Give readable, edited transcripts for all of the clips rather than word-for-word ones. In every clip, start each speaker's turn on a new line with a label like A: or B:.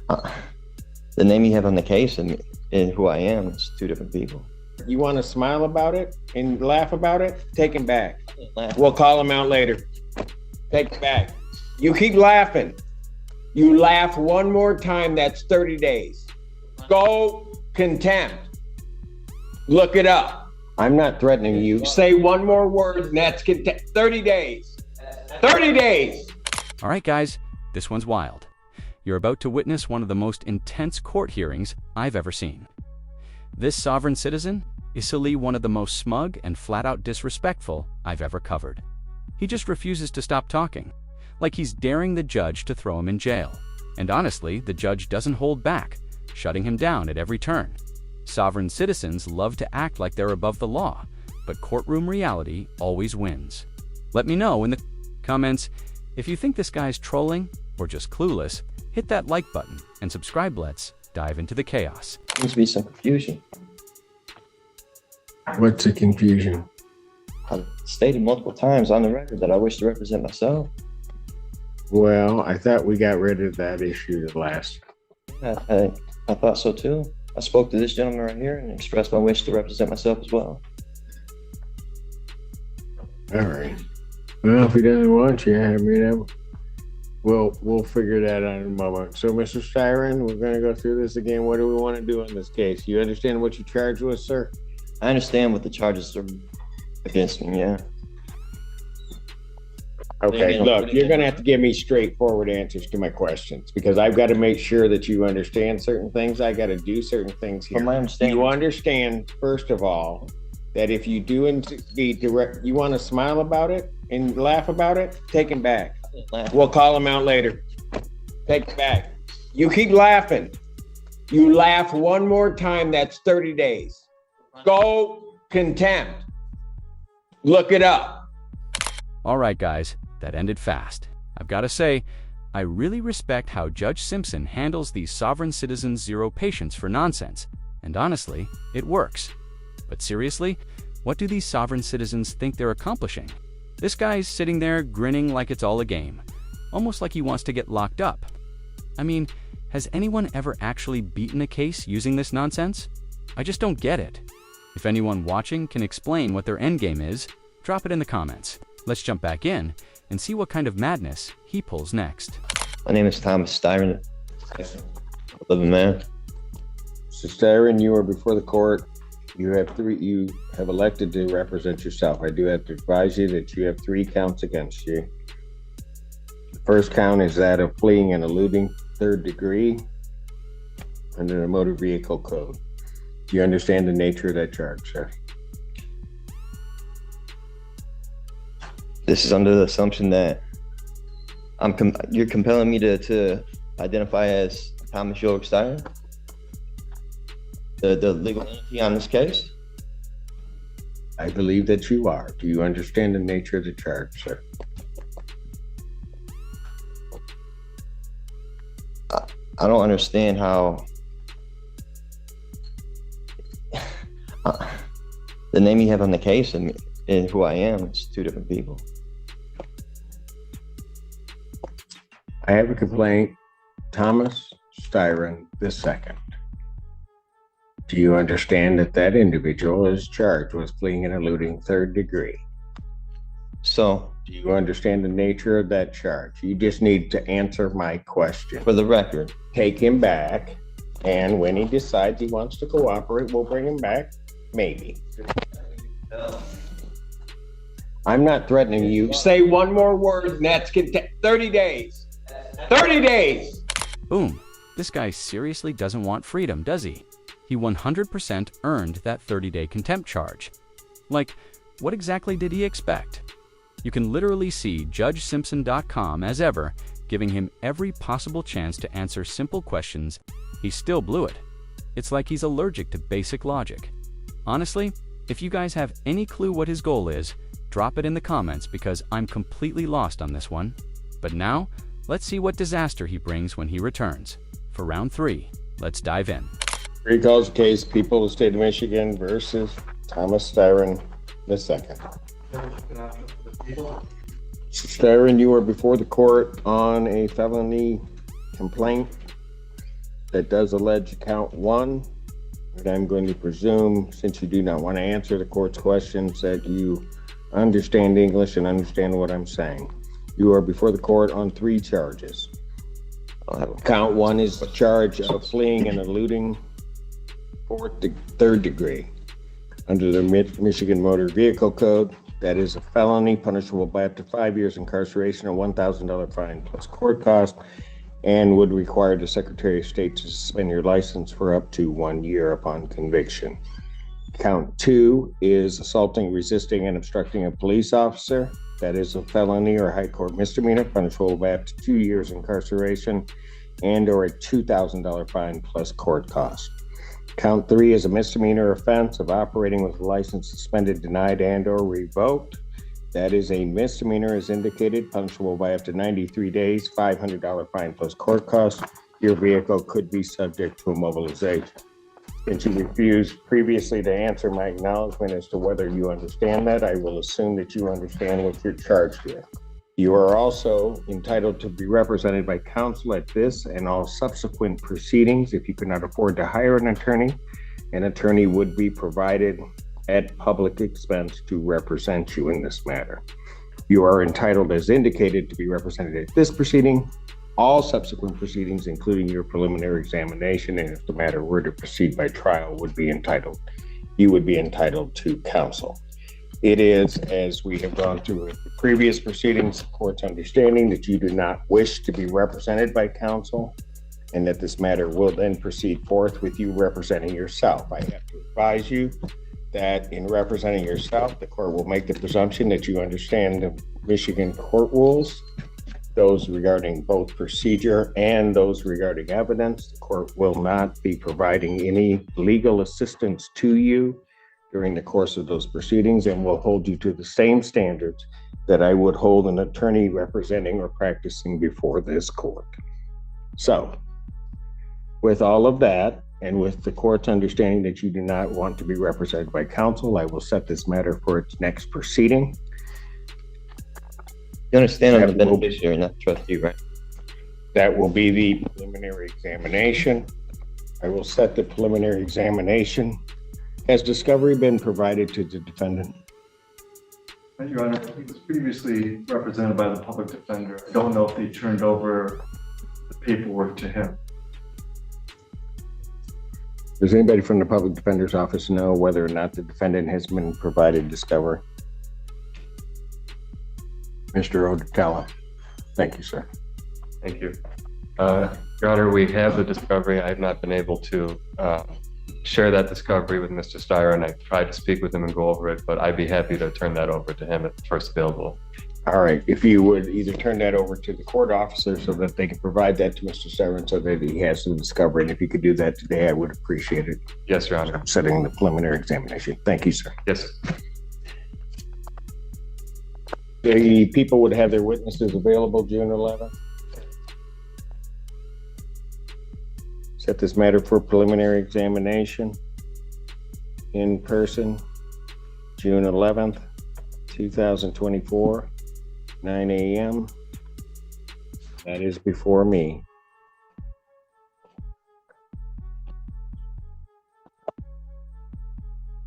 A: Uh, the name you have on the case and who I am is two different people.
B: You want to smile about it and laugh about it? Take him back.
A: Laugh.
B: We'll call him out later. Take him back. You keep laughing. You laugh one more time, that's 30 days. Go contempt. Look it up. I'm not threatening you. Say one more word and that's contempt. 30 days. 30 days.
C: All right, guys, this one's wild. You're about to witness one of the most intense court hearings I've ever seen. This sovereign citizen is silly, one of the most smug and flat-out disrespectful I've ever covered. He just refuses to stop talking, like he's daring the judge to throw him in jail. And honestly, the judge doesn't hold back, shutting him down at every turn. Sovereign citizens love to act like they're above the law, but courtroom reality always wins. Let me know in the comments if you think this guy's trolling or just clueless. Hit that like button and subscribe. Let's dive into the chaos.
A: Seems to be some confusion.
B: What's the confusion?
A: I've stated multiple times on the record that I wish to represent myself.
B: Well, I thought we got rid of that issue the last.
A: I thought so too. I spoke to this gentleman right here and expressed my wish to represent myself as well.
B: All right. Well, if he doesn't want you, I mean, we'll figure that out in a moment. So, Mr. Styron, we're going to go through this again. What do we want to do in this case? You understand what you're charged with, sir?
A: I understand what the charges are against me, yeah.
B: Okay, look, you're going to have to give me straightforward answers to my questions because I've got to make sure that you understand certain things. I got to do certain things here.
A: From my understanding,
B: you understand, first of all, that if you do indeed direct, you want to smile about it and laugh about it, take him back. We'll call him out later. Take him back. You keep laughing. You laugh one more time, that's 30 days. Go contempt. Look it up.
C: All right, guys, that ended fast. I've got to say, I really respect how Judge Simpson handles these sovereign citizens' zero patience for nonsense. And honestly, it works. But seriously, what do these sovereign citizens think they're accomplishing? This guy's sitting there grinning like it's all a game, almost like he wants to get locked up. I mean, has anyone ever actually beaten a case using this nonsense? I just don't get it. If anyone watching can explain what their endgame is, drop it in the comments. Let's jump back in and see what kind of madness he pulls next.
A: my name is Thomas Styron. Living man.
B: Mr. Styron, you are before the court. You have elected to represent yourself. I do have to advise you that you have 3 counts against you. The first count is that of fleeing and eluding 3rd degree under the Motor Vehicle Code. Do you understand the nature of that charge, sir?
A: This is under the assumption that you're compelling me to identify as Thomas York Styron, the legal entity on this case.
B: I believe that you are. Do you understand the nature of the charge, sir?
A: I don't understand how the name you have on the case and who I am is 2 different people.
B: I have a complaint, Thomas Styron II. Do you understand that that individual is charged with fleeing and eluding 3rd degree?
A: So,
B: do you understand the nature of that charge? You just need to answer my question.
A: For the record,
B: take him back, and when he decides he wants to cooperate, we'll bring him back. Maybe. I'm not threatening you. Say one more word, and that's 30 days. 30 days!
C: Boom. This guy seriously doesn't want freedom, does he? He 100% earned that 30-day contempt charge. Like, what exactly did he expect? You can literally see JudgeSimpson.com as ever, giving him every possible chance to answer simple questions. He still blew it. It's like he's allergic to basic logic. Honestly, if you guys have any clue what his goal is, drop it in the comments because I'm completely lost on this one. But now, let's see what disaster he brings when he returns. For round 3, let's dive in.
B: Recalls case, people of the state of Michigan versus Thomas Styron II. Styron, you are before the court on a felony complaint. that does allege count one. And I'm going to presume, since you do not want to answer the court's questions, that you understand English and understand what I'm saying. You are before the court on 3 charges. Count one is the charge of fleeing and eluding 3rd degree. Under the Michigan Motor Vehicle Code, that is a felony punishable by up to 5 years incarceration or $1,000 fine plus court cost, and would require the Secretary of State to suspend your license for up to 1 year upon conviction. Count 2 is assaulting, resisting, and obstructing a police officer. That is a felony or high court misdemeanor punishable by up to 2 years incarceration and or a $2,000 fine plus court cost. Count 3 is a misdemeanor offense of operating with a license suspended, denied, and or revoked. That is a misdemeanor as indicated, punishable by up to 93 days, $500 fine plus court cost. Your vehicle could be subject to immobilization. Since you refused previously to answer my acknowledgement as to whether you understand that, I will assume that you understand what you're charged with. You are also entitled to be represented by counsel at this and all subsequent proceedings. If you cannot afford to hire an attorney would be provided at public expense to represent you in this matter. You are entitled, as indicated, to be represented at this proceeding, all subsequent proceedings, including your preliminary examination, and if the matter were to proceed by trial, you would be entitled to counsel. It is, as we have gone through the previous proceedings, the court's understanding that you do not wish to be represented by counsel, and that this matter will then proceed forth with you representing yourself. I have to advise you that in representing yourself, the court will make the presumption that you understand the Michigan court rules, those regarding both procedure and those regarding evidence. The court will not be providing any legal assistance to you during the course of those proceedings and will hold you to the same standards that I would hold an attorney representing or practicing before this court. So, with all of that, and with the court's understanding that you do not want to be represented by counsel, I will set this matter for its next proceeding.
A: You understand I'm the beneficiary, not the trustee, right?
B: That will be the preliminary examination. I will set the preliminary examination. Has discovery been provided to the defendant?
D: Your Honor, he was previously represented by the public defender. I don't know if they turned over the paperwork to him.
B: Does anybody from the public defender's office know whether or not the defendant has been provided discovery? Mr. Odetella. Thank you, sir.
E: Thank you. Your Honor, we have the discovery. I have not been able to share that discovery with Mr. Steyer, and I tried to speak with him and go over it, but I'd be happy to turn that over to him at the first available.
B: All right, if you would either turn that over to the court officer so that they can provide that to Mr. Steyer so that he has the discovery, and if you could do that today, I would appreciate it.
E: Yes, Your Honor.
B: I'm setting the preliminary examination. Thank you, sir.
E: Yes.
B: The people would have their witnesses available June 11th. Set this matter for preliminary examination in person, June 11th, 2024, 9 a.m. That is before me.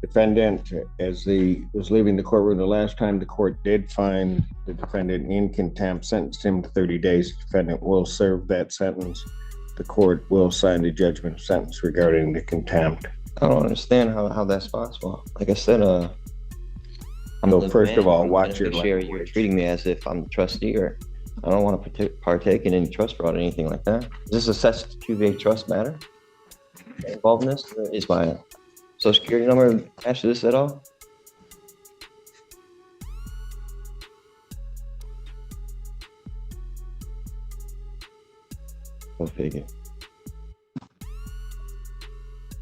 B: Defendant, as he was leaving the courtroom the last time, the court did find the defendant in contempt, sentenced him to 30 days. The defendant will serve that sentence. The court will sign the judgment of sentence regarding the contempt.
A: I don't understand how that's possible. Like I said, I'm
B: So first of all, watch your
A: beneficiary. You're
B: language.
A: treating me as if I'm the trustee, or I don't want to partake in any trust fraud or anything like that. Is this a two-way trust matter involved in this? Is my social security number attached to this at all? Go figure.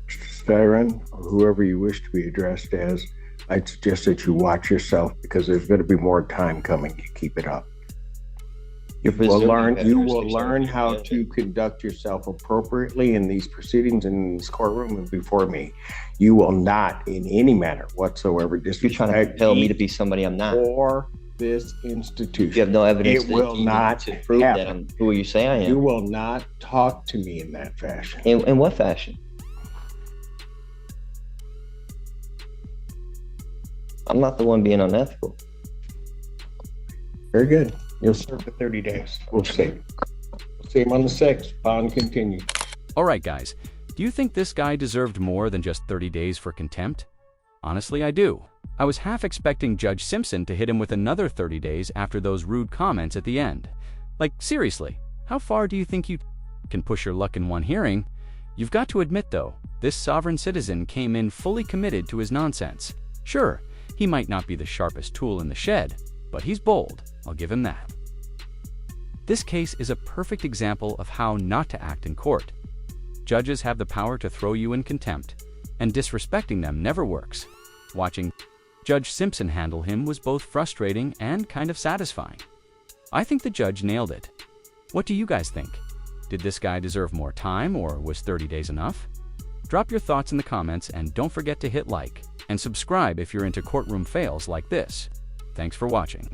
B: Styron, or whoever you wish to be addressed as, I'd suggest that you watch yourself because there's going to be more time coming. You keep it up. You will learn how to conduct yourself appropriately in these proceedings in this courtroom and before me. You will not, in any manner whatsoever,
A: You're trying to compel me to be somebody I'm not.
B: Or this institution.
A: You have no evidence
B: It will not
A: to prove that
B: happen.
A: I'm who you say I
B: You
A: am.
B: will not talk to me in that fashion.
A: In what fashion? I'm not the one being unethical.
B: Very good. You'll serve the 30 days. We'll see. We'll see him on the 6th. Bond continues.
C: Alright guys, do you think this guy deserved more than just 30 days for contempt? Honestly, I do. I was half expecting Judge Simpson to hit him with another 30 days after those rude comments at the end. Like, seriously, how far do you think you can push your luck in one hearing? You've got to admit though, this sovereign citizen came in fully committed to his nonsense. Sure, he might not be the sharpest tool in the shed, but he's bold, I'll give him that. This case is a perfect example of how not to act in court. Judges have the power to throw you in contempt, and disrespecting them never works. Watching Judge Simpson handle him was both frustrating and kind of satisfying. I think the judge nailed it. What do you guys think? Did this guy deserve more time, or was 30 days enough? Drop your thoughts in the comments and don't forget to hit like and subscribe if you're into courtroom fails like this. Thanks for watching.